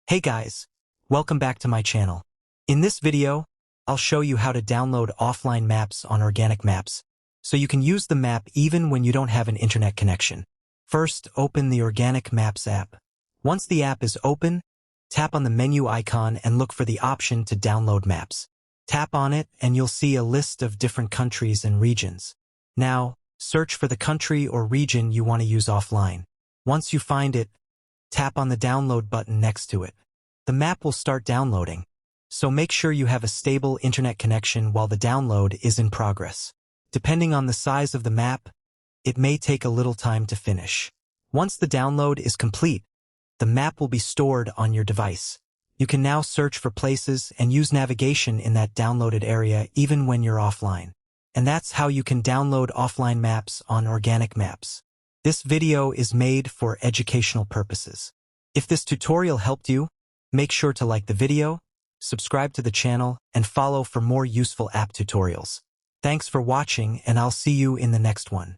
Hey guys, welcome back to my channel. In this video, I'll show you how to download offline maps on Organic Maps, so you can use the map even when you don't have an internet connection. First, open the Organic Maps app. Once the app is open, tap on the menu icon and look for the option to download maps. Tap on it and you'll see a list of different countries and regions. Now, search for the country or region you want to use offline. Once you find it, tap on the download button next to it. The map will start downloading, so make sure you have a stable internet connection while the download is in progress. Depending on the size of the map, it may take a little time to finish. Once the download is complete, the map will be stored on your device. You can now search for places and use navigation in that downloaded area even when you're offline. And that's how you can download offline maps on Organic Maps. This video is made for educational purposes. If this tutorial helped you, make sure to like the video, subscribe to the channel, and follow for more useful app tutorials. Thanks for watching, and I'll see you in the next one.